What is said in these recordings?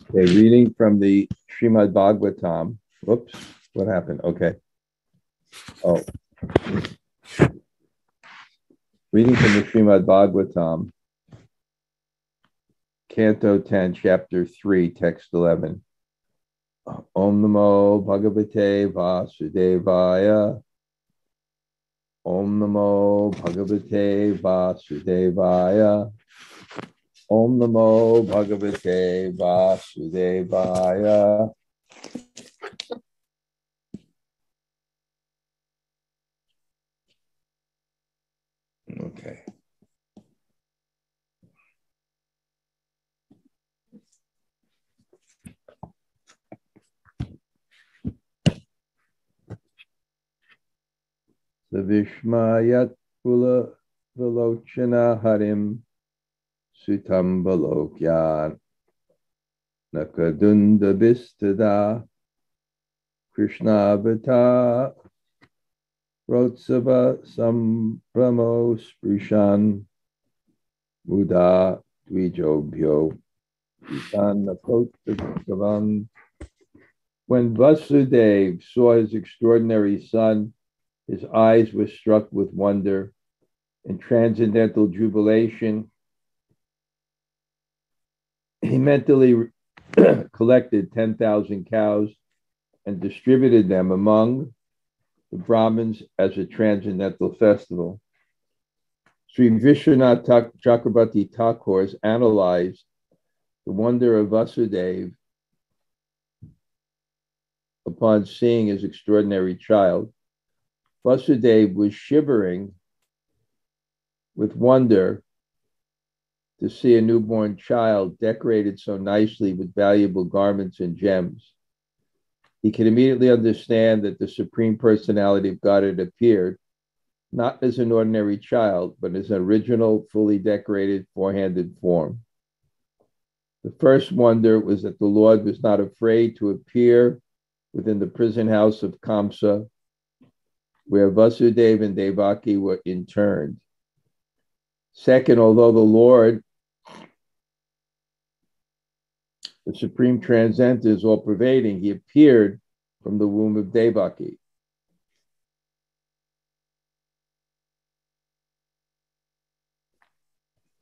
Okay, reading from the Śrīmad-Bhāgavatam. Whoops, what happened? Okay. Oh. Reading from the Śrīmad-Bhāgavatam, Canto 10, Chapter 3, Text 11. Om Namo Bhagavate Vasudevaya. Om Namo Bhagavate Vasudevaya. Om Namo Bhagavate Vasudevaya. Okay. The vismayotphulla-vilocano hariṁ sutaṁ vilokyānakadundubhis tadā Krishna-katha spṛśan mudā dvijebhyo yutam gavām. When Vasudeva saw his extraordinary son, his eyes were struck with wonder and transcendental jubilation. He mentally collected 10,000 cows and distributed them among the brāhmaṇas as a transcendental festival. Sri Vishwanath Chakrabarti Thakur has analyzed the wonder of Vasudeva upon seeing his extraordinary child. Vasudeva was shivering with wonder to see a newborn child decorated so nicely with valuable garments and gems. He could immediately understand that the Supreme Personality of God had appeared, not as an ordinary child, but as an original, fully decorated, four-handed form. The first wonder was that the Lord was not afraid to appear within the prison house of Kamsa, where Vasudeva and Devaki were interned. Second, although the Lord, the Supreme Transcendental, is all-pervading, he appeared from the womb of Devaki.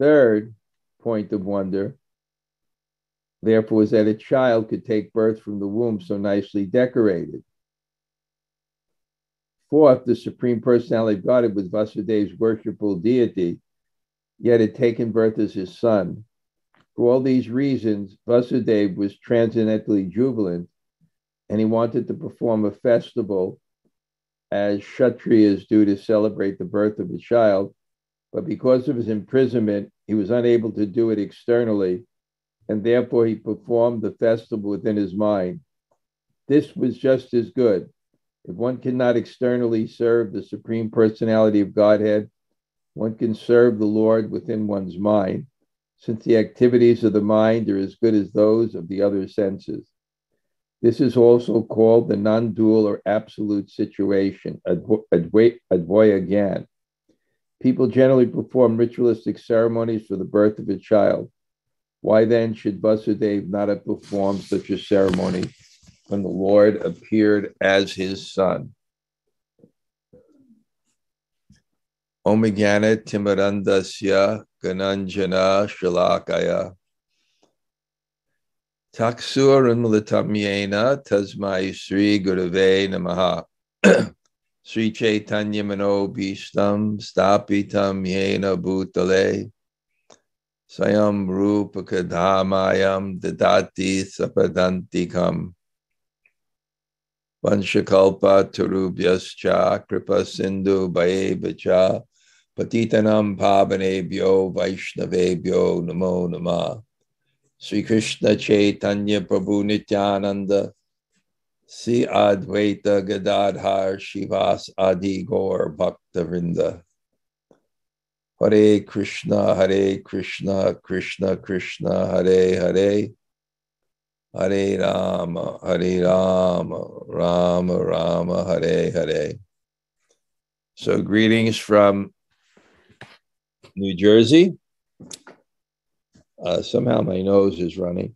Third point of wonder, therefore, was that a child could take birth from the womb so nicely decorated. Fourth, the Supreme Personality of God was Vasudeva's worshipful deity, yet had taken birth as his son. For all these reasons, Vasudeva was transcendentally jubilant, and he wanted to perform a festival as Kshatriyas do to celebrate the birth of a child, but because of his imprisonment, he was unable to do it externally, and therefore he performed the festival within his mind. This was just as good. If one cannot externally serve the Supreme Personality of Godhead, one can serve the Lord within one's mind, since the activities of the mind are as good as those of the other senses. This is also called the non-dual or absolute situation, advaya gyan. People generally perform ritualistic ceremonies for the birth of a child. Why then should Vasudeva not have performed such a ceremony when the Lord appeared as his son? Om Jnana Timirandasya Gananjana Shalakaya Taksuramilitam Yena Tasmai Sri Gurave Namaha Sri Chaitanya Mano Bhishtam Stapitam Yena Bhutale Sayam Rupa Kadhamayam Dadati Sapadantikam Vanshakalpa Tarubhyascha Kripa Sindhu Bhayevacha Patitanam Pavanebhyo Vaishnavebhyo Namo Namah. Sri Krishna Chaitanya Prabhu Nityananda Sri Advaita Gadadhar Shivas Adi Gaur Bhakta Vrinda. Hare Krishna, Krishna Krishna, Hare Hare, Hare Rama, Rama Rama, Hare Hare. So greetings from New Jersey. Somehow my nose is running.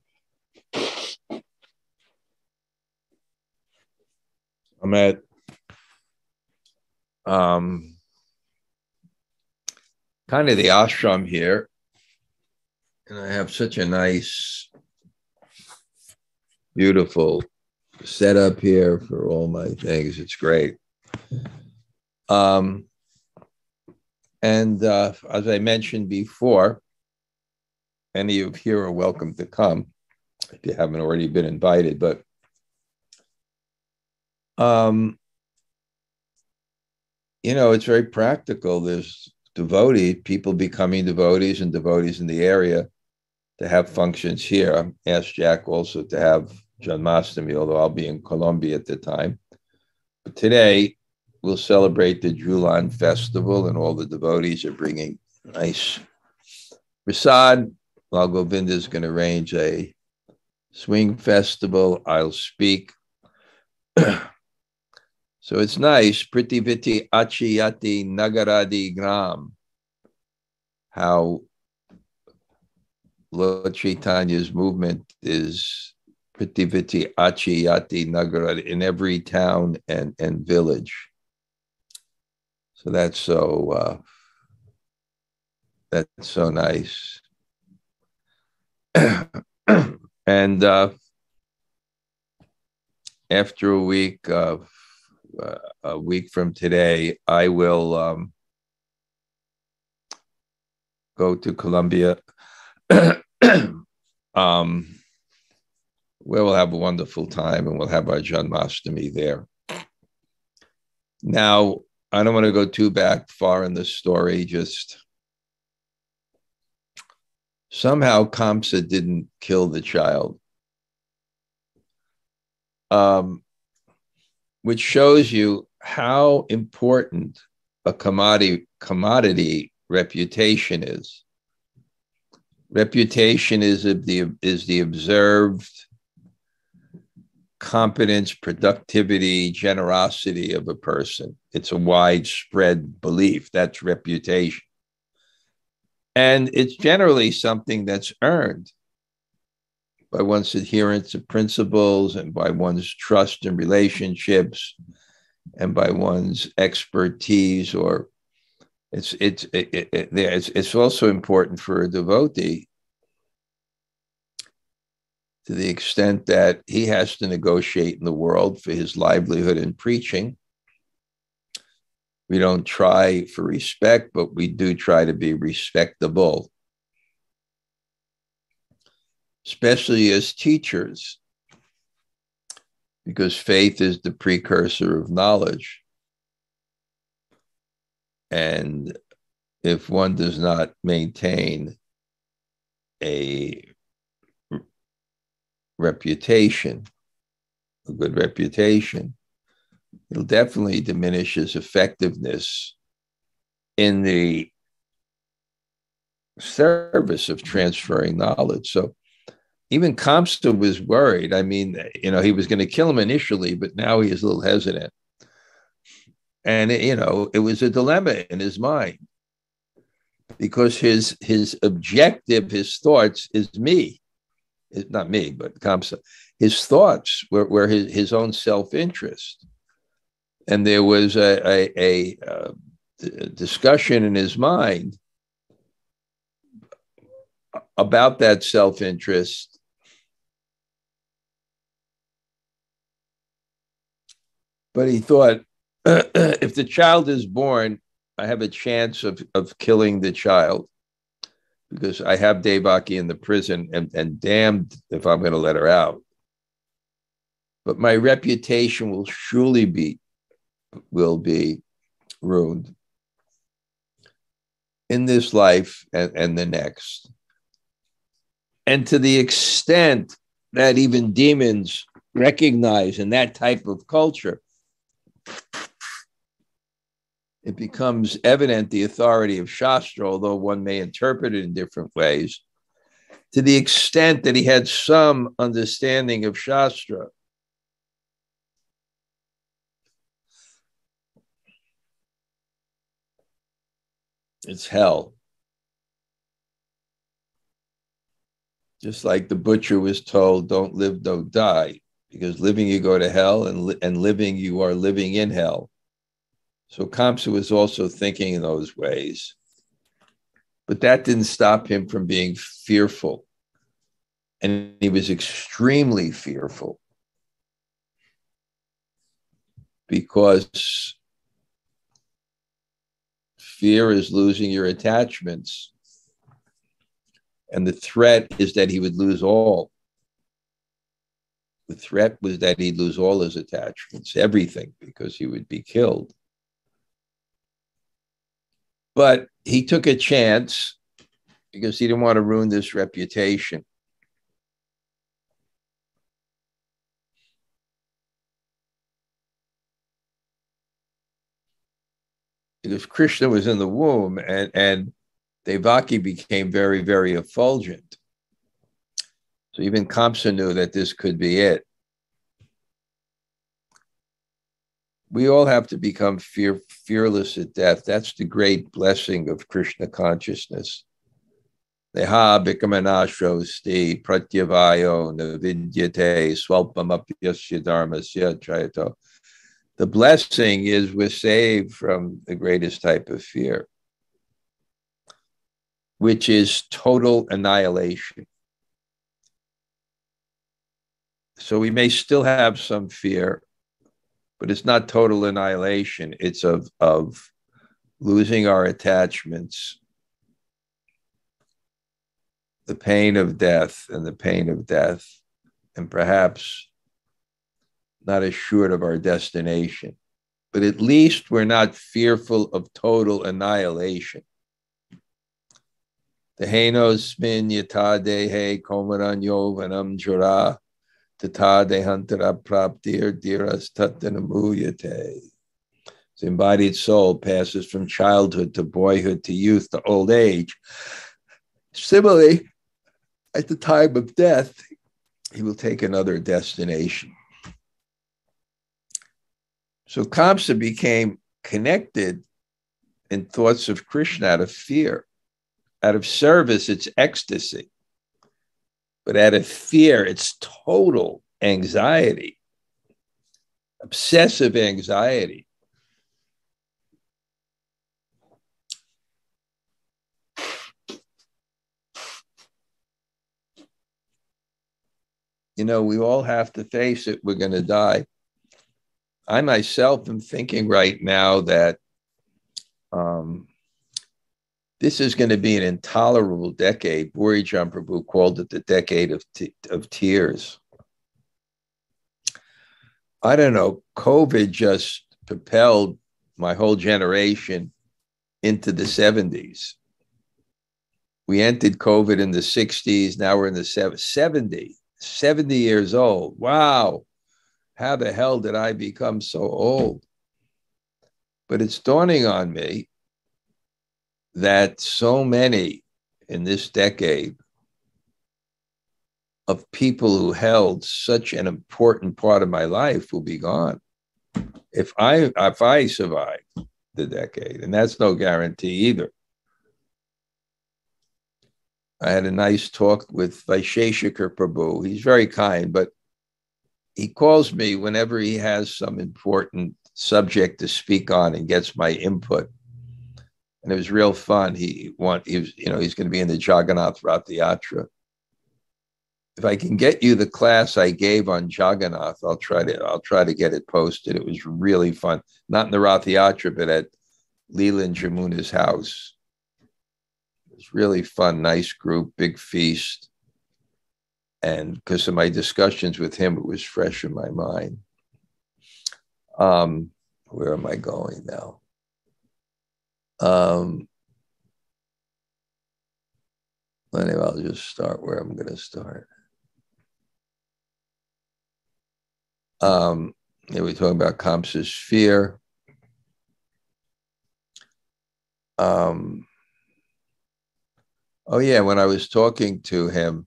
I'm at kind of the ashram here, and I have such a nice, beautiful setup here for all my things. It's great. And as I mentioned before, any of you here are welcome to come if you haven't already been invited. But you know, it's very practical. There's people becoming devotees and devotees in the area to have functions here. I asked Jack also to have Janmashtami, although I'll be in Colombia at the time. But today, we'll celebrate the Julan festival, and all the devotees are bringing nice prasad. While Govinda is going to arrange a swing festival, I'll speak. So it's nice. Pritiviti achiyati nagaradi gram. How Lord Chaitanya's movement is Pritiviti achiyati nagaradi in every town and village. So that's so nice. And after a week from today, I will go to Colombia, where we'll have a wonderful time, and we'll have our Janmashtami there. Now, I don't want to go too far in the story. Just somehow Kamsa didn't kill the child, which shows you how important a commodity reputation is. Reputation is the observed competence, productivity, generosity of a person. It's a widespread belief. That's reputation. And it's generally something that's earned by one's adherence to principles, and by one's trust in relationships, and by one's expertise. Or it's also important for a devotee, to the extent that he has to negotiate in the world for his livelihood in preaching. We don't try for respect, but we do try to be respectable, especially as teachers, because faith is the precursor of knowledge. And if one does not maintain a reputation, a good reputation, it'll definitely diminish his effectiveness in the service of transferring knowledge. So even Kamsa was worried. I mean, you know, he was going to kill him initially, but now he is a little hesitant. And, you know, it was a dilemma in his mind, because his objective, his thoughts is me. It's not me, but Kamsa. His thoughts were his own self-interest. And there was a discussion in his mind about that self-interest. But he thought, if the child is born, I have a chance of killing the child, because I have Devaki in the prison, and damned if I'm going to let her out. But my reputation will surely be ruined in this life and the next. And to the extent that even demons recognize in that type of culture, it becomes evident the authority of Shastra, although one may interpret it in different ways. To the extent that he had some understanding of Shastra, it's hell. Just like the butcher was told, don't live, don't die. because living you go to hell, and living you are living in hell. So Kamsa was also thinking in those ways. But that didn't stop him from being fearful. And he was extremely fearful because fear is losing your attachments. And the threat is that he would lose all. The threat was that he'd lose all his attachments, everything, because he would be killed. But he took a chance because he didn't want to ruin this reputation. Because Krishna was in the womb, and Devaki became very, very effulgent. So even Kamsa knew that this could be it. We all have to become fearless at death. That's the great blessing of Krishna consciousness. Deha bikamanashosti pratyavayo navidyate swalpamapyasya dharmasya chayato. The blessing is we're saved from the greatest type of fear, which is total annihilation. So we may still have some fear, but it's not total annihilation. It's of losing our attachments, the pain of death, and perhaps not assured of our destination. But at least we're not fearful of total annihilation. Dehenos min yata dehe komaranyo vanam jura tata dehantara praptir diras tatanamuyate. The embodied soul passes from childhood to boyhood to youth to old age. Similarly, at the time of death, he will take another destination. So Kamsa became connected in thoughts of Krishna out of fear. Out of service, it's ecstasy. But out of fear, it's total anxiety, obsessive anxiety. You know, we all have to face it. We're going to die. I myself am thinking right now that this is going to be an intolerable decade. Burijan Prabhu called it the decade of tears. I don't know, COVID just propelled my whole generation into the 70s. We entered COVID in the 60s. Now we're in the 70 years old. Wow. How the hell did I become so old? But it's dawning on me that so many in this decade of people who held such an important part of my life will be gone if I survive the decade, and that's no guarantee either. I had a nice talk with Vaisheshikar Prabhu. He's very kind, but he calls me whenever he has some important subject to speak on and gets my input. And it was real fun. He's going to be in the Jagannath Rath Yatra. If I can get you the class I gave on Jagannath, I'll try to get it posted. It was really fun. Not in the Rath Yatra, but at Leela and Jamuna's house. It was really fun, nice group, big feast. And because of my discussions with him, it was fresh in my mind. Where am I going now? Anyway, I'll just start where I'm going to start. We're talking about Kamsa's fear. Oh yeah, when I was talking to him,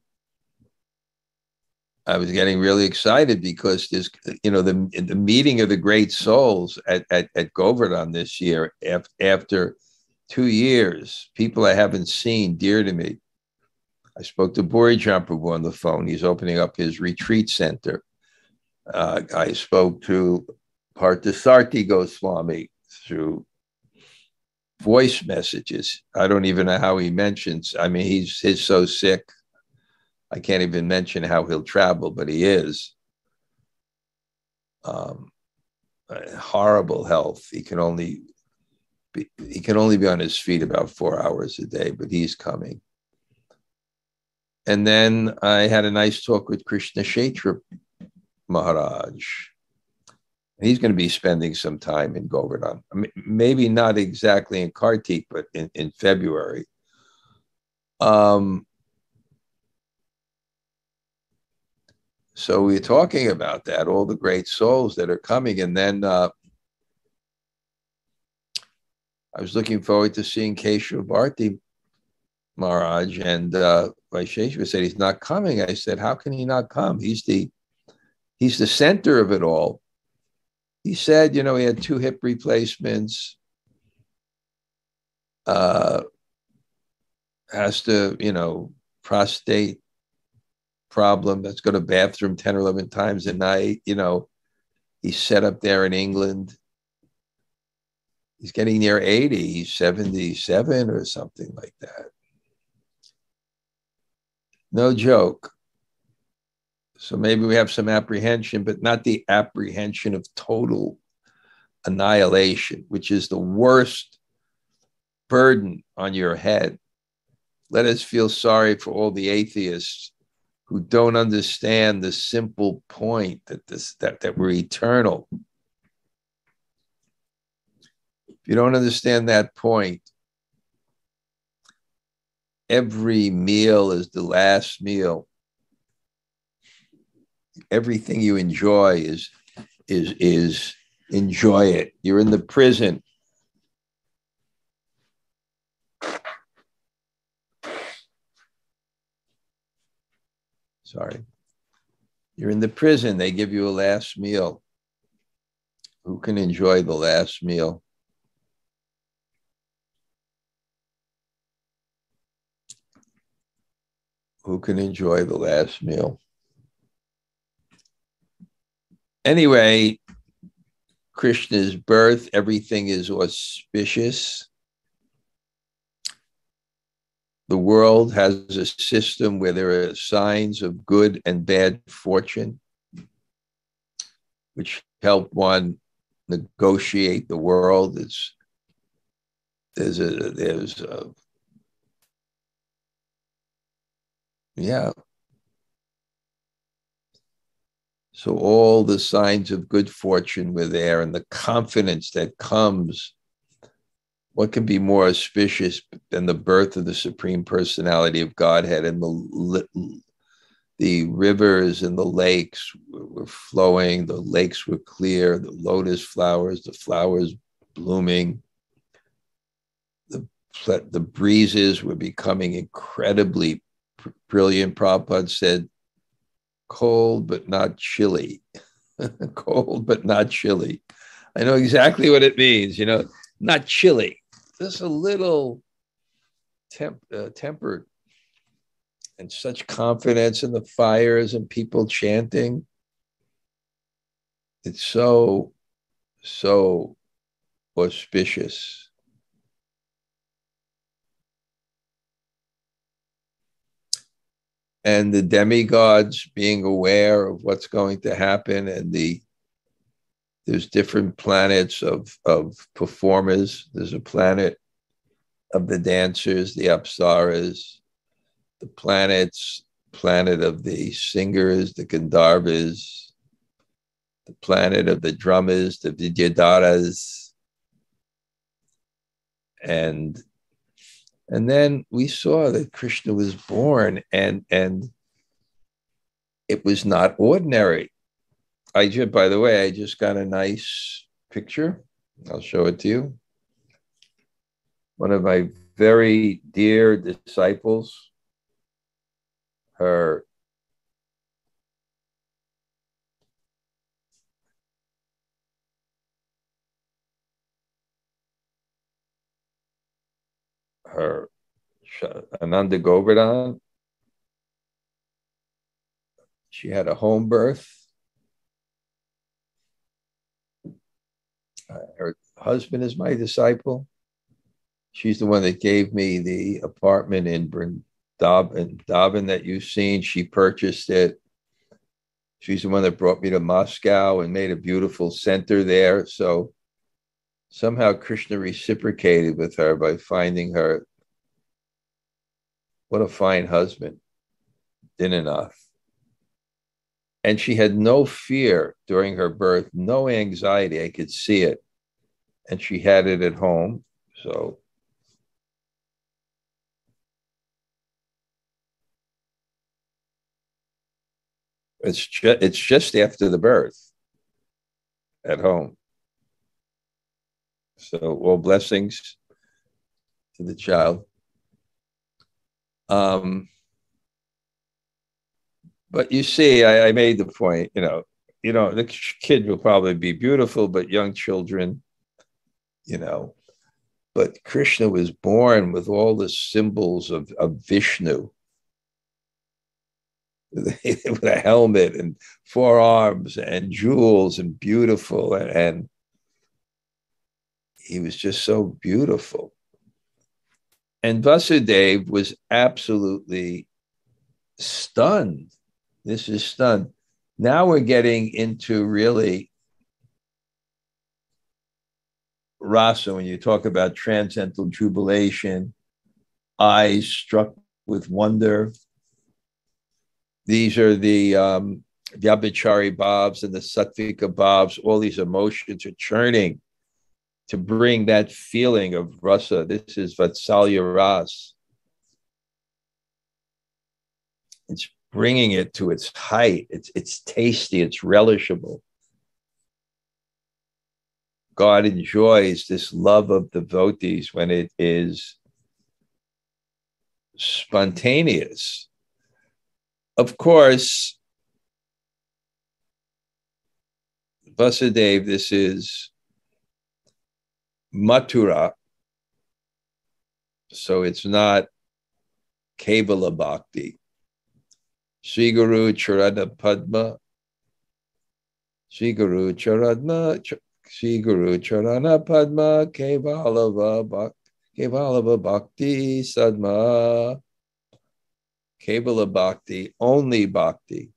I was getting really excited because there's, the meeting of the great souls at Govardhan this year, after 2 years, people I haven't seen dear to me. I spoke to Burijan Prabhu on the phone. He's opening up his retreat center. I spoke to Parthasarthi Goswami through voice messages. I don't even know how he mentions. I mean, he's so sick. I can't even mention how he'll travel, but he is. Horrible health. He can only be on his feet about 4 hours a day, but he's coming. And then I had a nice talk with Krishna Kshetra Maharaj. He's going to be spending some time in Govardhan. I mean, maybe not exactly in Kartik, but in February. So we're talking about that, all the great souls that are coming. And then I was looking forward to seeing Keshav Bharti Maharaj, and Vaisheshwar said he's not coming. I said, how can he not come? He's the center of it all. He said, he had 2 hip replacements, has to, prostate problem, that's go to bathroom 10 or 11 times a night. He's set up there in England. He's getting near 80. He's 77 or something like that. No joke. So maybe we have some apprehension, but not the apprehension of total annihilation, which is the worst burden on your head. Let us feel sorry for all the atheists who don't understand the simple point that we're eternal. If you don't understand that point, every meal is the last meal. Everything you enjoy is enjoy it. You're in the prison. Sorry. You're in the prison. They give you a last meal. Who can enjoy the last meal? Who can enjoy the last meal? Anyway, Krishna's birth, everything is auspicious. The world has a system where there are signs of good and bad fortune, which help one negotiate the world. So all the signs of good fortune were there, and the confidence that comes. What can be more auspicious than the birth of the Supreme Personality of Godhead? And the rivers and the lakes were flowing, the lakes were clear, the lotus flowers, the flowers blooming. The breezes were becoming incredibly brilliant. Prabhupada said, cold but not chilly. Cold but not chilly. I know exactly what it means, not chilly. Just a little tempered, and such confidence in the fires and people chanting. It's so auspicious. And the demigods being aware of what's going to happen, and there's different planets of performers. There's a planet of the dancers, the apsaras, the planet of the singers, the gandharvas, the planet of the drummers, the vidyadharas. And then we saw that Krishna was born, and it was not ordinary. By the way, I just got a nice picture. I'll show it to you. One of my very dear disciples, her Ananda Govardhan, she had a home birth. Her husband is my disciple. She's the one that gave me the apartment in Vrindavan that you've seen. She purchased it. She's the one that brought me to Moscow and made a beautiful center there. So somehow Krishna reciprocated with her by finding her. What a fine husband. Dinanath. And she had no fear during her birth, no anxiety. I could see it. And she had it at home. So it's just after the birth at home. So all blessings to the child. But you see, I made the point, the kid will probably be beautiful, but young children, but Krishna was born with all the symbols of Vishnu, with a helmet and 4 arms and jewels and beautiful. And he was just so beautiful. And Vasudeva was absolutely stunned. This is stunned. Now we're getting into really rasa, when you talk about transcendental jubilation, eyes struck with wonder. These are the vyabhichari bhavs and the sattvika bhavs. All these emotions are churning to bring that feeling of rasa. This is vatsalya ras. It's bringing it to its height. It's tasty, it's relishable. God enjoys this love of devotees when it is spontaneous. Of course, Vasudeva, this is Mathura, so it's not Kevala Bhakti. Sri Guru Charana Padma, Sri Guru Charana Padma, Kevalava Bhakti Sadma. Kevala Bhakti, only Bhakti.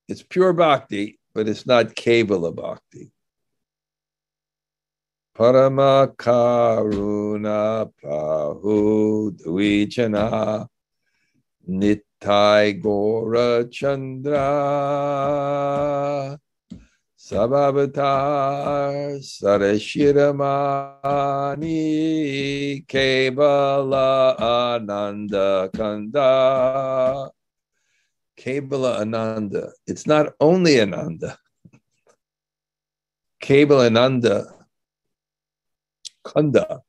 It's pure Bhakti, but it's not Kevala Bhakti. Parama Karuna Pahu Dvijana Nittai Gora Chandra Sabhavatar Sarashiramani Kevala Ananda Kanda. Kevala Ananda. It's not only Ananda. Kevala Ananda Kanda.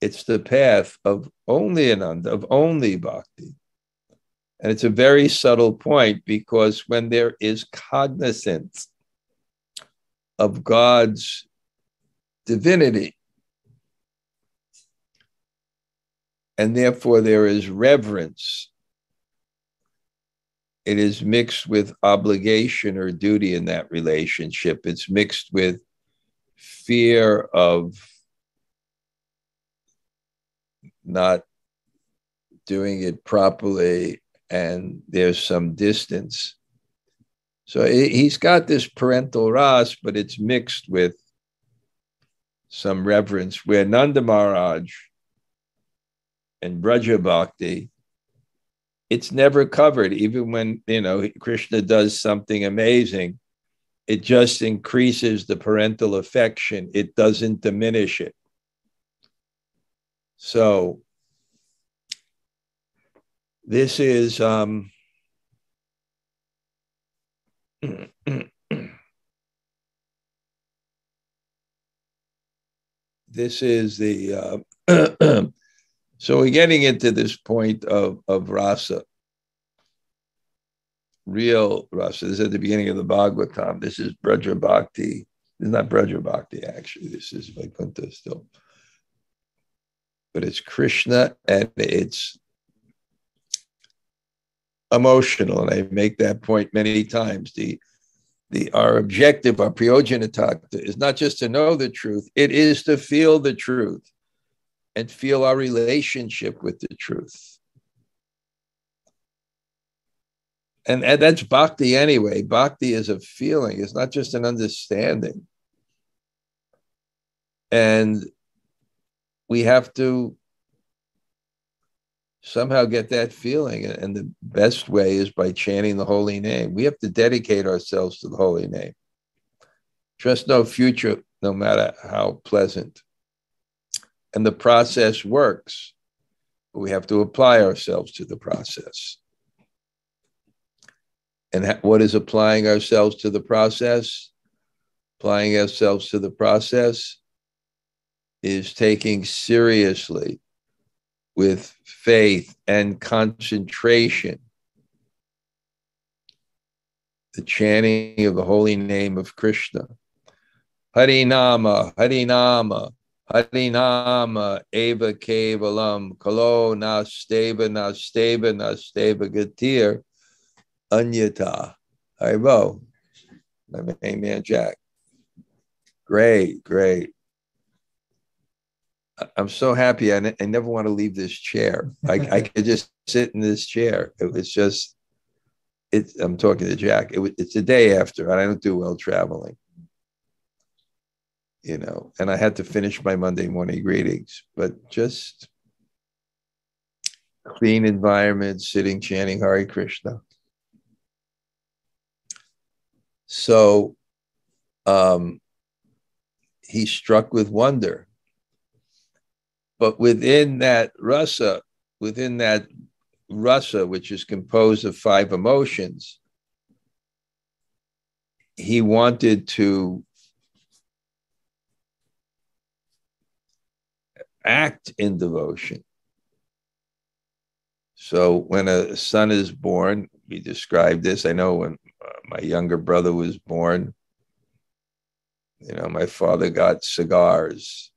It's the path of only Ananda, of only Bhakti. And it's a very subtle point, because when there is cognizance of God's divinity, and therefore there is reverence, it is mixed with obligation or duty in that relationship. It's mixed with fear of not doing it properly, and there's some distance. So he's got this parental ras, but it's mixed with some reverence, where Nanda Maharaj and Braja Bhakti, it's never covered. Even when, Krishna does something amazing, it just increases the parental affection. It doesn't diminish it. So this is this is the so we're getting into this point of rasa, real rasa. This is at the beginning of the Bhagavatam. This is Braja Bhakti. This is not Braja Bhakti, actually. This is Vaikuntha still. But it's Krishna, and it's emotional. And I make that point many times. our objective, our prayojanataka, is not just to know the truth, it is to feel the truth and feel our relationship with the truth. And that's bhakti anyway. Bhakti is a feeling, it's not just an understanding. And we have to somehow get that feeling. And the best way is by chanting the holy name. We have to dedicate ourselves to the holy name. Trust no future, no matter how pleasant. And the process works, but we have to apply ourselves to the process. And what is applying ourselves to the process? Applying ourselves to the process is taking seriously, with faith and concentration, the chanting of the holy name of Krishna. Harinama, Harinama, Harinama, Eva Kevalam, Kalo Nasteva, Nasteva, Nasteva Gatir, Anyata. Haribo, my main man Jack. Great, great. I'm so happy. I never want to leave this chair. I could just sit in this chair. It was just, I'm talking to Jack. It's the day after, and I don't do well traveling. You know, and I had to finish my Monday morning greetings, but just clean environment, sitting, chanting Hare Krishna. So he's struck with wonder. But within that rasa, which is composed of 5 emotions, he wanted to act in devotion. So when a son is born, we described this. I know when my younger brother was born, you know, my father got cigars.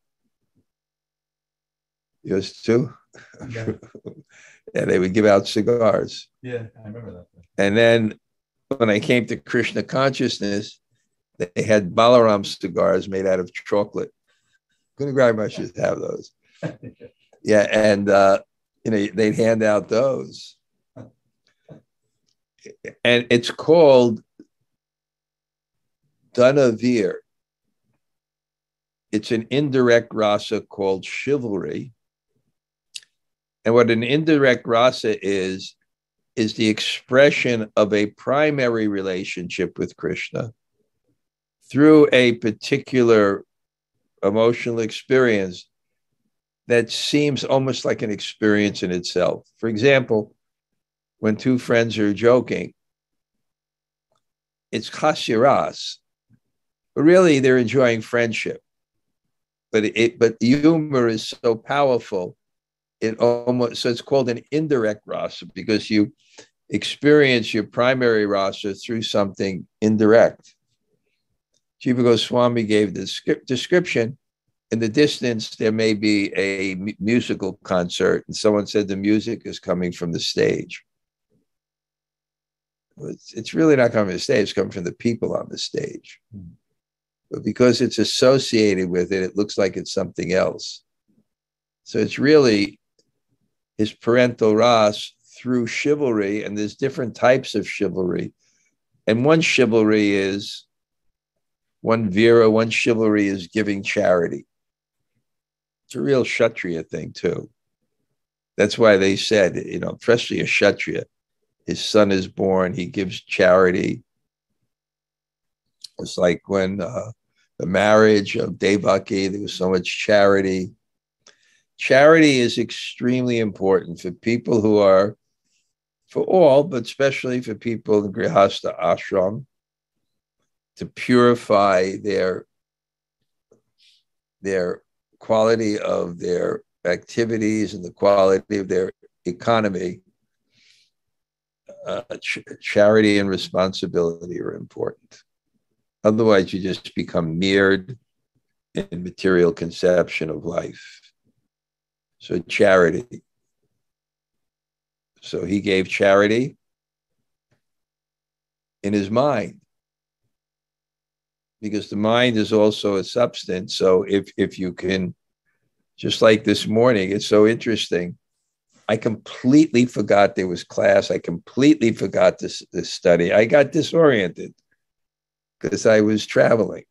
Yours too? Yeah. Yeah, they would give out cigars. Yeah, I remember that. And then when I came to Krishna consciousness, they had Balaram cigars made out of chocolate. Couldn't grab my should have those. Yeah, and you know, they'd hand out those. And it's called Dhanavir. It's an indirect rasa called chivalry. And what an indirect rasa is the expression of a primary relationship with Krishna through a particular emotional experience that seems almost like an experience in itself. For example, when 2 friends are joking, it's chasiras, but really they're enjoying friendship. But humor is so powerful, so it's called an indirect rasa because you experience your primary rasa through something indirect. Jiva Goswami gave the description. In the distance, there may be a musical concert, and someone said the music is coming from the stage. It's really not coming from the stage, it's coming from the people on the stage. But because it's associated with it, it looks like it's something else. So it's really his parental ras through chivalry, and there's different types of chivalry. And one chivalry is giving charity. It's a real Kshatriya thing too. That's why they said, you know, especially a Kshatriya, his son is born, he gives charity. It's like when the marriage of Devaki, there was so much charity. Charity is extremely important for people who are, for all, but especially for people in Grihastha ashram, to purify their quality of their activities and the quality of their economy. Charity and responsibility are important. Otherwise, you just become mired in material conception of life. So charity. So he gave charity in his mind. because the mind is also a substance. So if you can, just like this morning, it's so interesting. I completely forgot there was class. I completely forgot this study. I got disoriented because I was traveling.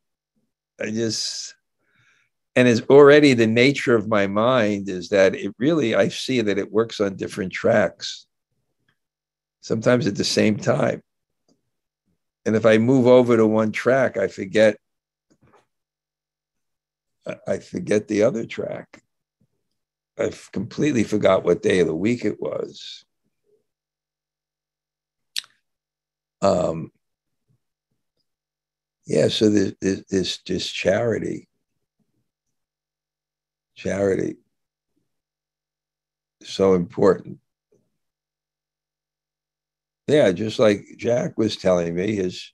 And it's already the nature of my mind is that I see that it works on different tracks, sometimes at the same time. And if I move over to one track, I forget the other track. I completely forgot what day of the week it was. So there's just charity. Charity. So important. Yeah, just like Jack was telling me, his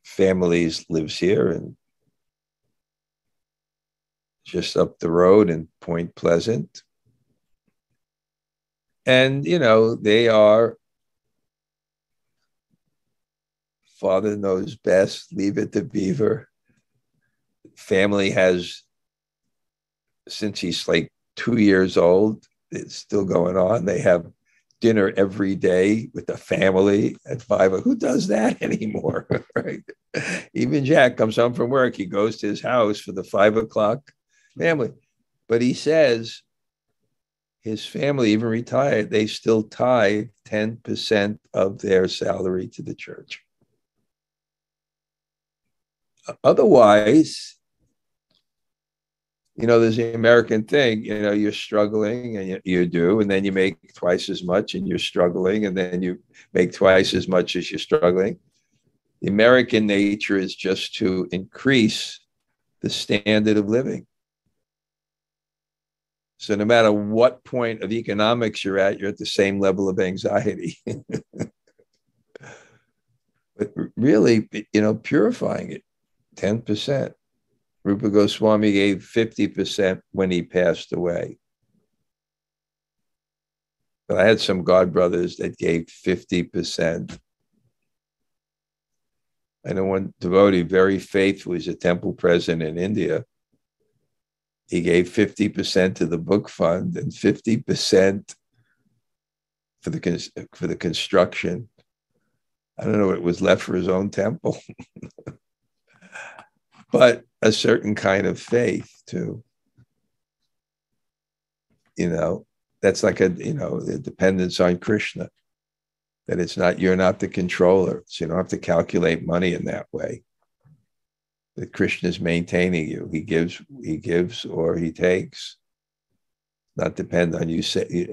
family lives here and just up the road in Point Pleasant. And, they are, Father knows best, leave it to Beaver. Family has, since he's like 2 years old, it's still going on. They have dinner every day with the family at 5. Who does that anymore? Right? Even Jack comes home from work. He goes to his house for the 5 o'clock family. But he says his family, even retired, they still tithe 10% of their salary to the church. Otherwise, there's the American thing, you're struggling and you do, and then you make twice as much and you're struggling, and then you make twice as much as you're struggling. The American nature is just to increase the standard of living. So no matter what point of economics you're at the same level of anxiety. But really, purifying it, 10%. Rupa Goswami gave 50% when he passed away. But I had some godbrothers that gave 50%. I know one devotee, very faithful, he's a temple president in India. He gave 50% to the book fund and 50% for the construction. I don't know what was left for his own temple. But a certain kind of faith too. That's like the dependence on Krishna. That you're not the controller. So you don't have to calculate money in that way. That Krishna is maintaining you. He gives or he takes. Not depend on you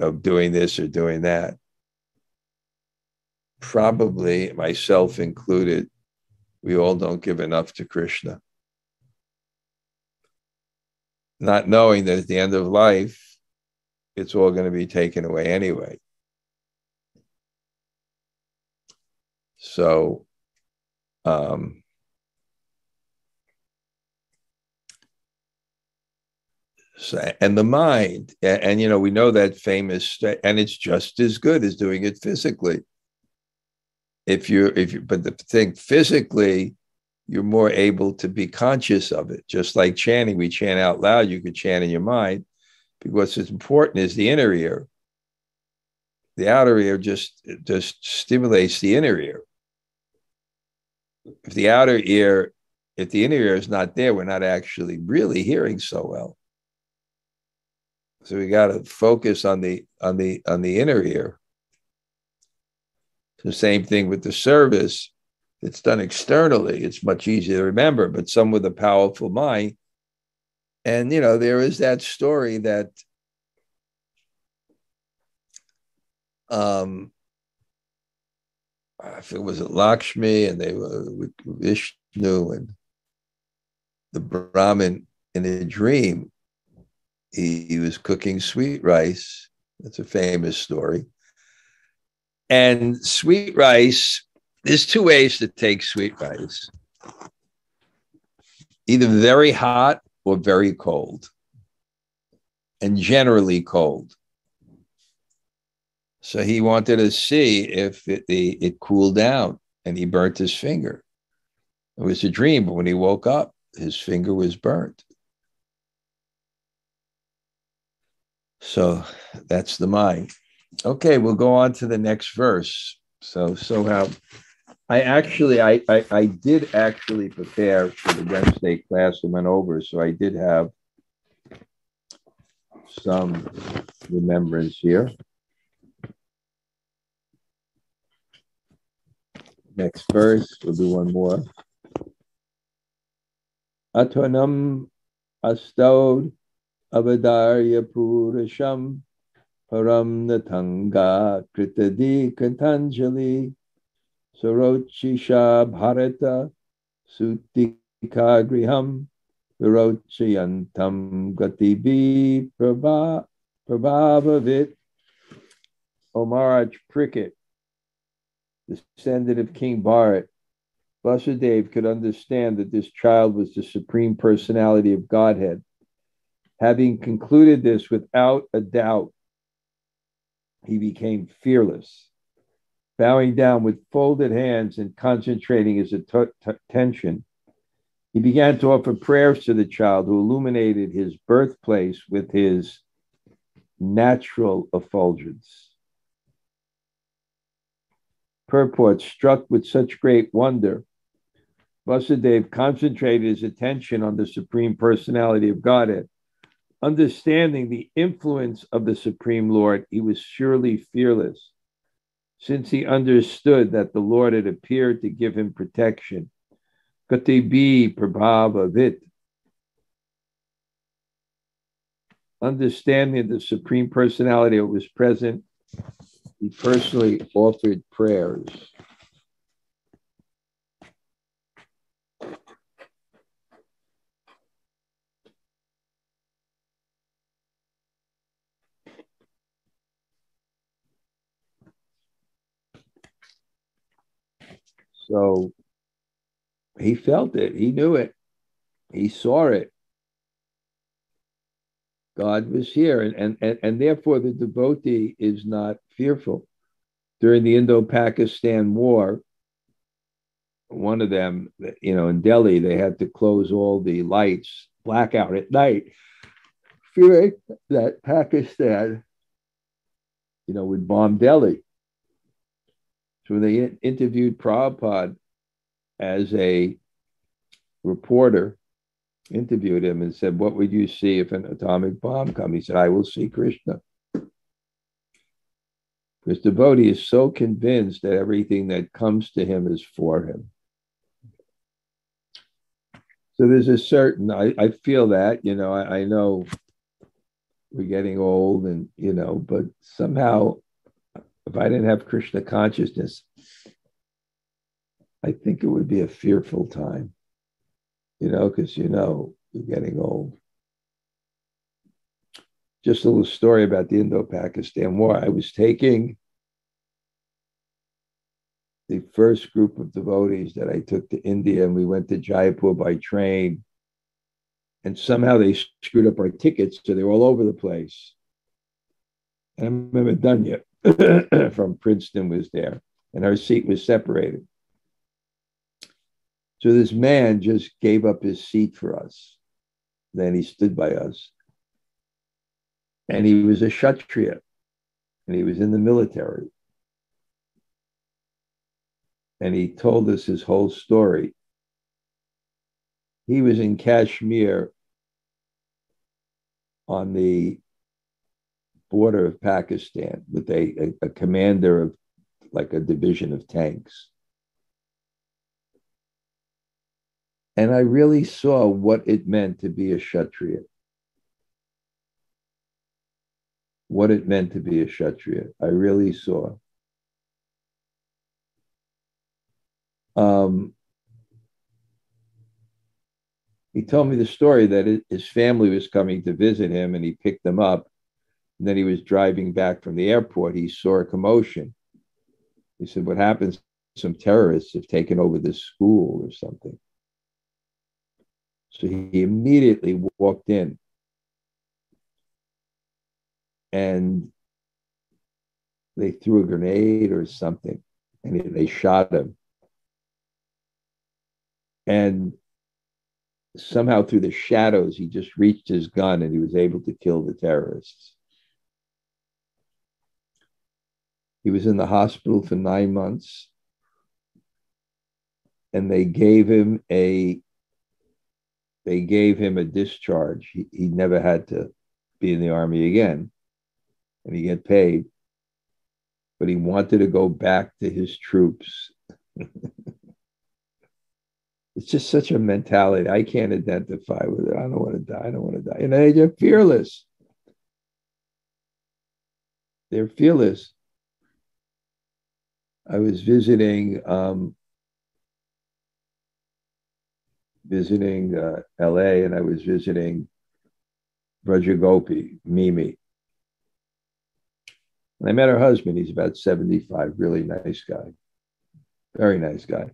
of doing this or doing that. Probably, myself included, we all don't give enough to Krishna. Not knowing that at the end of life, it's all going to be taken away anyway. So, and the mind, and we know that famous, and it's just as good as doing it physically. But the thing, physically, you're more able to be conscious of it. Just like chanting, we chant out loud, you could chant in your mind, because what's important is the inner ear. The outer ear just stimulates the inner ear. If the inner ear is not there, we're not actually really hearing so well. So we got to focus on the inner ear. The same thing with the service. It's done externally. It's much easier to remember, but some with a powerful mind. And, there is that story that if it was Lakshmi and they were with Vishnu, and the Brahmin in a dream, he was cooking sweet rice. That's a famous story. And sweet rice, there's 2 ways to take sweet rice. Either very hot or very cold. And generally cold. So he wanted to see if it cooled down, and he burnt his finger. It was a dream, but when he woke up, his finger was burnt. So that's the mind. Okay, we'll go on to the next verse. So how I did actually prepare for the Wednesday class and went over, so I did have some remembrance here. Next verse, we'll do one more. Atvanam astod avadarya purasham param natanga kritadi kantanjali sarochisha bharata sutika griham virochayantam gatibi prabhavavit. O Maharaj Cricket, descendant of King Bharat, Vasudeva could understand that this child was the Supreme Personality of Godhead. Having concluded this without a doubt, he became fearless. Bowing down with folded hands and concentrating his attention, he began to offer prayers to the child, who illuminated his birthplace with his natural effulgence. Purport: struck with such great wonder, Vasudeva concentrated his attention on the Supreme Personality of Godhead. Understanding the influence of the Supreme Lord, he was surely fearless, since he understood that the Lord had appeared to give him protection. Katibi prabhavavit. Understanding the Supreme Personality that was present, he personally offered prayers. So he felt it, he knew it, he saw it. God was here, and therefore the devotee is not fearful. During the Indo-Pakistan War, one of them, in Delhi, they had to close all the lights, blackout at night, fearing that Pakistan, would bomb Delhi. So when they interviewed Prabhupada as a reporter, interviewed him and said, "What would you see if an atomic bomb comes?" He said, "I will see Krishna." This devotee is so convinced that everything that comes to him is for him. So there's a certain, I feel that, I know we're getting old and, but somehow if I didn't have Krishna consciousness, I think it would be a fearful time, because, you're getting old. Just a little story about the Indo-Pakistan War. I was taking the first group of devotees that I took to India, and we went to Jaipur by train. And somehow they screwed up our tickets, so they were all over the place. And I remember Dunya from Princeton was there, and our seat was separated. So this man just gave up his seat for us. Then he stood by us. And he was a Kshatriya, and he was in the military. And he told us his whole story. He was in Kashmir on the border of Pakistan with a commander of like a division of tanks. And I really saw what it meant to be a Kshatriya. What it meant to be a Kshatriya. I really saw. He told me the story that his family was coming to visit him, and he picked them up. And then he was driving back from the airport. He saw a commotion. He said, "What happens? Some terrorists have taken over this school or something." So he immediately walked in, and they threw a grenade or something, and they shot him. And somehow through the shadows, he just reached his gun and he was able to kill the terrorists. He was in the hospital for 9 months, and they gave him a discharge. He never had to be in the army again, and he get paid. But he wanted to go back to his troops. It's just such a mentality. I can't identify with it. I don't want to die. I don't want to die. And they're fearless. They're fearless. I was visiting LA, and I was visiting Brajagopi, Mimi. And I met her husband. He's about 75, really nice guy. Very nice guy.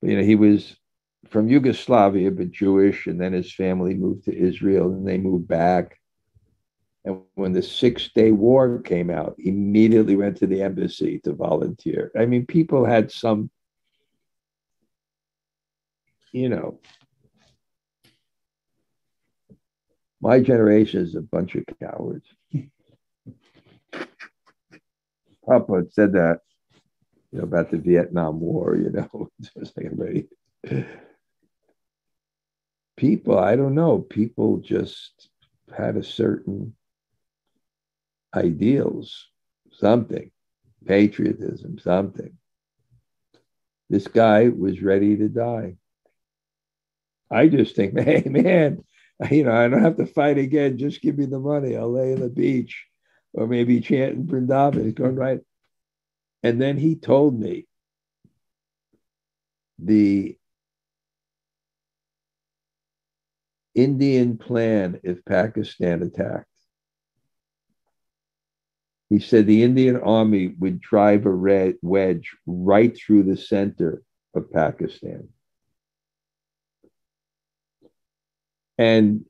You know, he was from Yugoslavia, but Jewish, and then his family moved to Israel, and they moved back. And when the 6-Day War came out, he immediately went to the embassy to volunteer. I mean, people had some, you know, my generation is a bunch of cowards. Papa said that, you know, about the Vietnam War, you know. Just like everybody. People, I don't know, people just had a certain ideals, something, patriotism, something. This guy was ready to die. I just think, hey, man, you know, I don't have to fight again. Just give me the money. I'll lay on the beach or maybe chant in Vrindavan. He's going right. And then he told me the Indian plan if Pakistan attacked. He said the Indian army would drive a wedge right through the center of Pakistan. And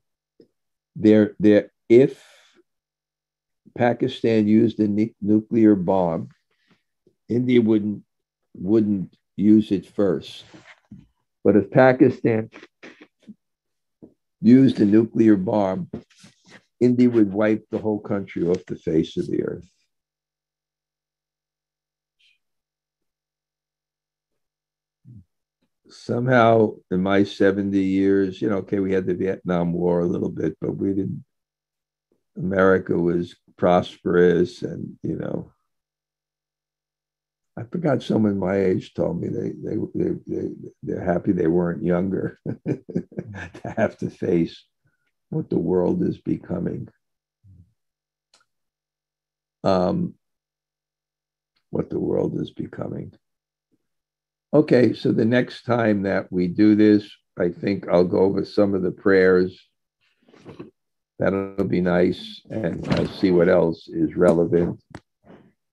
if Pakistan used a nuclear bomb, India wouldn't use it first. But if Pakistan used a nuclear bomb, India would wipe the whole country off the face of the earth. Somehow, in my 70 years, you know, okay, we had the Vietnam War a little bit, but we didn't. America was prosperous, and, you know, I forgot someone my age told me they're happy they weren't younger to have to face what the world is becoming. What the world is becoming. Okay, so the next time that we do this, I think I'll go over some of the prayers. That'll be nice, and I'll see what else is relevant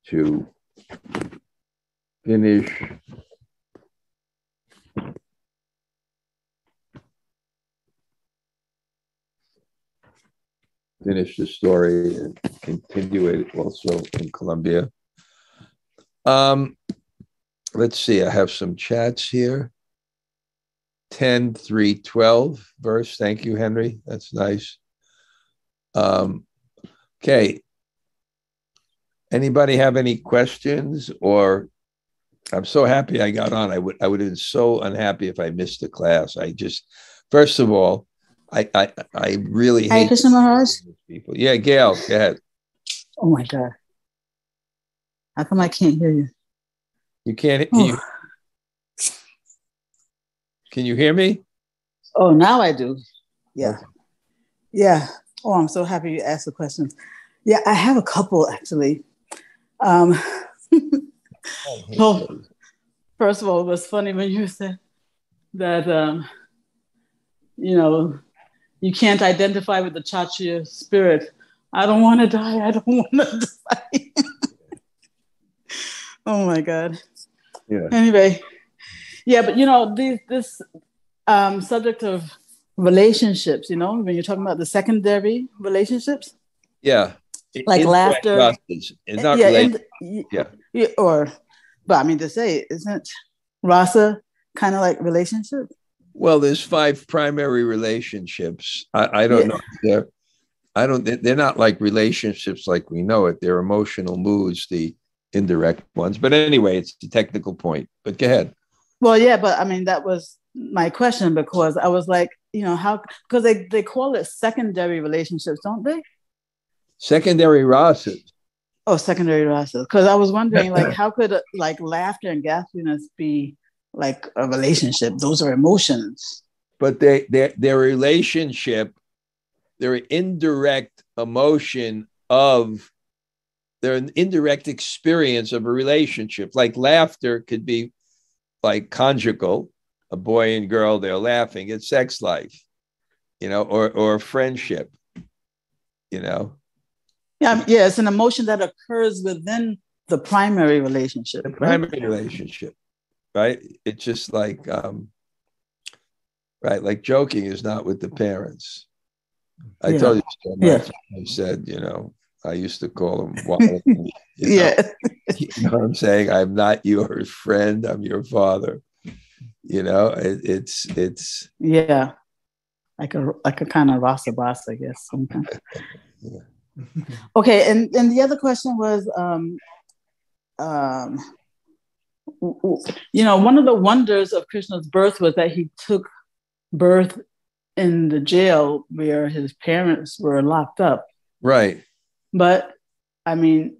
to finish the story and continue it also in Colombia. Let's see, I have some chats here. 10:3:12 verse. Thank you, Henry. That's nice. Okay. Anybody have any questions? Or I'm so happy I got on. I would have been so unhappy if I missed the class. I just, first of all, I really hate Krishna Maharaj. People. Yeah, Gail, go ahead. Oh my God. How come I can't hear you? You can't can you hear me? Oh, now I do. Yeah. Okay. Yeah. Oh, I'm so happy you asked the questions. Yeah, I have a couple actually. Well, first of all, it was funny when you said that, you know, you can't identify with the Kshatriya spirit. I don't want to die. I don't want to die. Oh my God. Yeah. Anyway, yeah, but you know, this subject of relationships, you know, when you're talking about the secondary relationships. Yeah. Like laughter. It's not related. Or, but I mean to say, isn't rasa kind of like relationship? Well, there's 5 primary relationships. I don't know. They're not like relationships like we know it. They're emotional moods, the indirect ones. But anyway, it's the technical point. But go ahead. Well, yeah, but I mean, that was my question, because I was like, how, because they call it secondary relationships, don't they? Secondary rasas. Oh, secondary rasas. Because I was wondering, like, how could like laughter and gaspiness be like a relationship? Those are emotions. But their relationship, their indirect emotion of, their indirect experience of a relationship. Like laughter could be like conjugal, a boy and girl, they're laughing. It's sex life, or friendship, Yeah, it's an emotion that occurs within the primary relationship. The primary relationship, right? It's just like, right, like joking is not with the parents. I told you so much. I said, I used to call him wild. Yeah. You know what I'm saying? I'm not your friend. I'm your father. It's yeah, like a kind of rasa basa, I guess. Sometimes. Yeah. Okay, and the other question was, one of the wonders of Krishna's birth was that he took birth in the jail where his parents were locked up. Right. But I mean,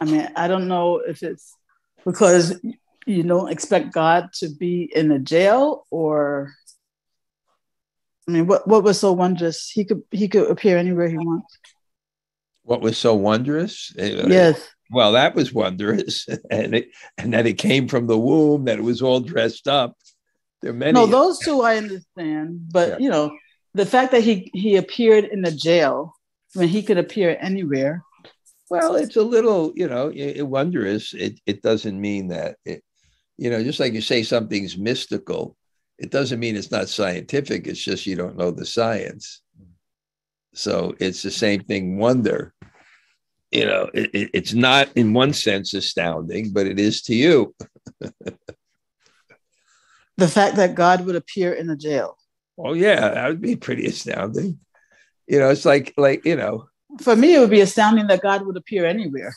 I don't know if it's because you don't expect God to be in a jail, or what was so wondrous? He could appear anywhere he wants. What was so wondrous? Yes. Well, that was wondrous, and that it came from the womb, that it was all dressed up. There are many. No, those two I understand, but the fact that he appeared in the jail when he could appear anywhere. Well, it's a little, wondrous. It doesn't mean that just like you say something's mystical, it doesn't mean it's not scientific. It's just you don't know the science. So it's the same thing. Wonder, it's not in one sense astounding, but it is to you. The fact that God would appear in a jail. Oh yeah, that would be pretty astounding. It's like. For me, it would be astounding that God would appear anywhere,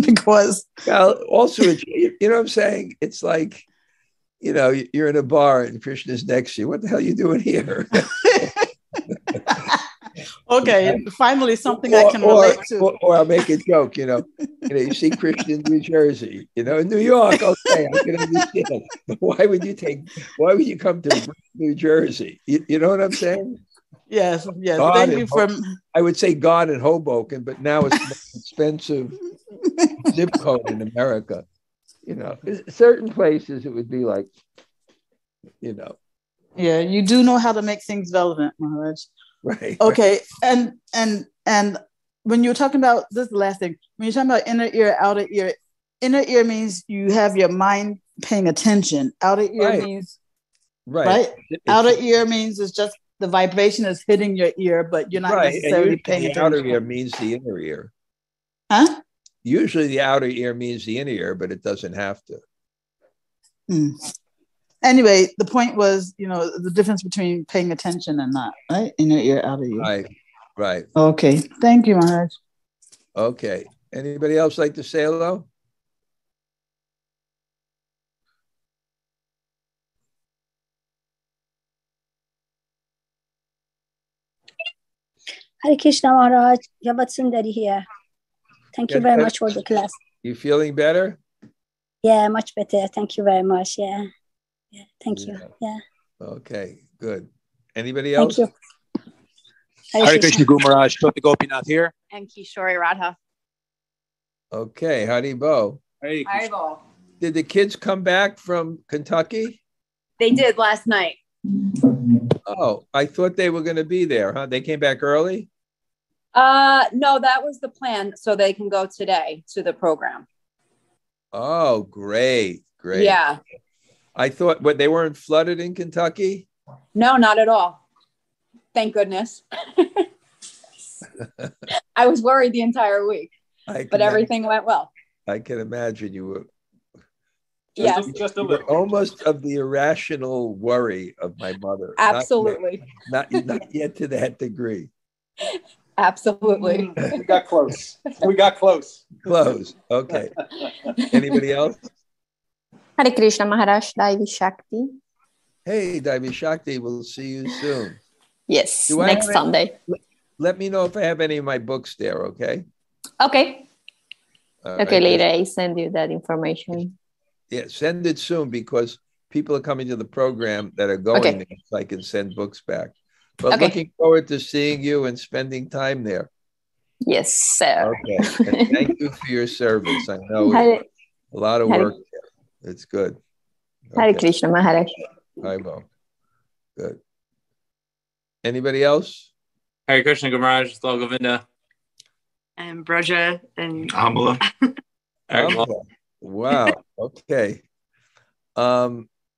because. Well, also, what I'm saying? It's like, you're in a bar and Krishna's next to you. What the hell are you doing here? Okay, finally something I can relate to. Or I'll make a joke, you see Krishna in New Jersey, in New York, okay, I can understand. But why would you come to New Jersey? You know what I'm saying? Yes. God, thank you for. I would say God in Hoboken, but now it's the most expensive zip code in America. Certain places it would be like, Yeah, you do know how to make things relevant, Maharaj. Right. Okay, and when you're talking about this, is the last thing, when you're talking about outer ear means you have your mind paying attention. Outer ear means right. Outer ear means it's just the vibration is hitting your ear, but you're not necessarily paying attention. The outer ear means the inner ear. Huh? Usually the outer ear means the inner ear, but it doesn't have to. Anyway, the point was, the difference between paying attention and not, right? Inner ear, outer ear. Right. Okay. Thank you, Maharaj. Okay. Anybody else like to say hello? Hare Krishna Maharaj, Sundari here. Thank you very much for the class. You feeling better? Yeah, much better. Thank you very much. Yeah. Thank you. Yeah. Okay, good. Anybody else? Thank you. Hare Krishna Guru Maharaj, Jyoti Gopinath here. And Kishori Radha. Okay, Haribo. Haribo. Did the kids come back from Kentucky? They did last night. Oh, I thought they were going to be there, huh? They came back early? No, that was the plan, so they can go today to the program. Oh, great. Yeah. I thought, they weren't flooded in Kentucky? No, not at all. Thank goodness. I was worried the entire week, but everything went well. I can imagine you were. Yes. Just a You're little. almost of the irrational worry of my mother. Absolutely. Not yet to that degree. Absolutely. We got close. We got close. Close. Okay. Anybody else? Hare Krishna Maharaj, Daivi Shakti. Hey, Devi Shakti, we'll see you soon. Yes, Do I next have Sunday. Let me know if I have any of my books there, okay? Okay. All Okay, right. later I send you that information. Yeah, send it soon because people are coming to the program that are going there, so I can send books back. But looking forward to seeing you and spending time there. Yes, sir. Okay. And thank you for your service. I know it's a lot of work there. It's good. Hare Krishna Maharaj. I will. Good. Anybody else? Hare Krishna Gumaraj, Govinda. And Braja and Amala. Wow. Okay.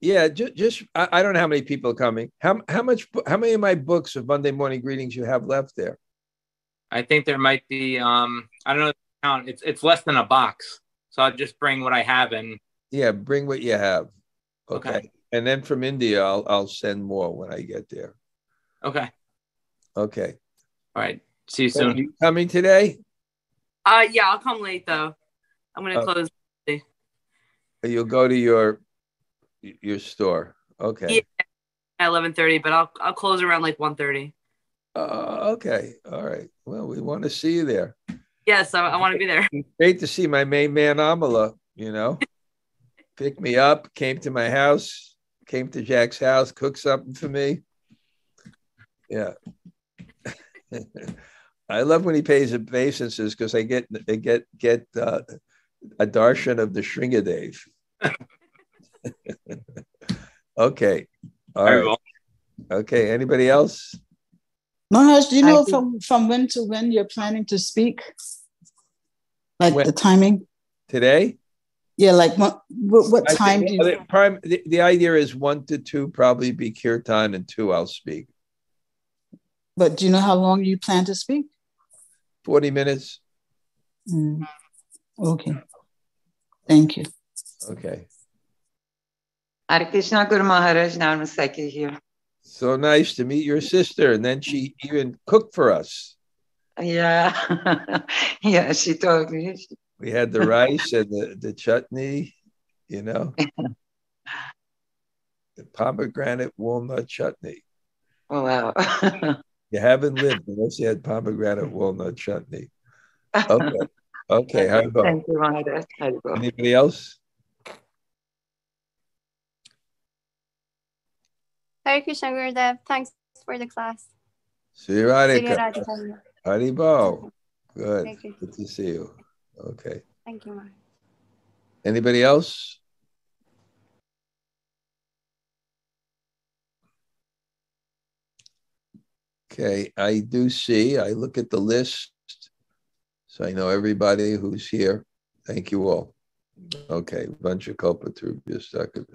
Yeah, just I don't know how many people are coming. How many of my books of Monday morning greetings you have left there? I think there might be I don't know the count. It's less than a box. So I'll just bring what I have and yeah, bring what you have. Okay. And then from India I'll send more when I get there. Okay. Okay. All right. See you soon. Are you coming today? yeah, I'll come late though. I'm gonna close. You'll go to your store. Okay. Yeah, at 11:30, but I'll close around like 1:30. Okay. All right. Well, we want to see you there. Yes, I want to be there. Great to see my main man Amala, picked me up, came to my house, came to Jack's house, cooked something for me. Yeah. I love when he pays obeisances because I get a darshan of the Shringadev. Okay. All right. Okay. Anybody else? Maharaj, do you know from when to when you're planning to speak? Like the timing? Today? Yeah, like what time do you... The idea is 1 to 2 probably be kirtan and 2 I'll speak. But do you know how long you plan to speak? 40 minutes. Okay. Thank you. Okay. Hare Krishna Guru Maharaj, Namaste here. So nice to meet your sister. And then she even cooked for us. Yeah. Yeah, she told me. We had the rice and the chutney, the pomegranate walnut chutney. Oh, wow. You haven't lived unless you had pomegranate walnut chutney. Okay. Okay. Haribo. Thank you, Maharaj. Haribo. Anybody else? Hare Krishna Gurudev, thanks for the class. Srila Haribo. Good. Thank you. Good to see you. Okay. Thank you, Maharaj. Anybody else? Okay, I do see. I look at the list, so I know everybody who's here. Thank you all. Okay, Vancha Kalpa Tarubhya Stakha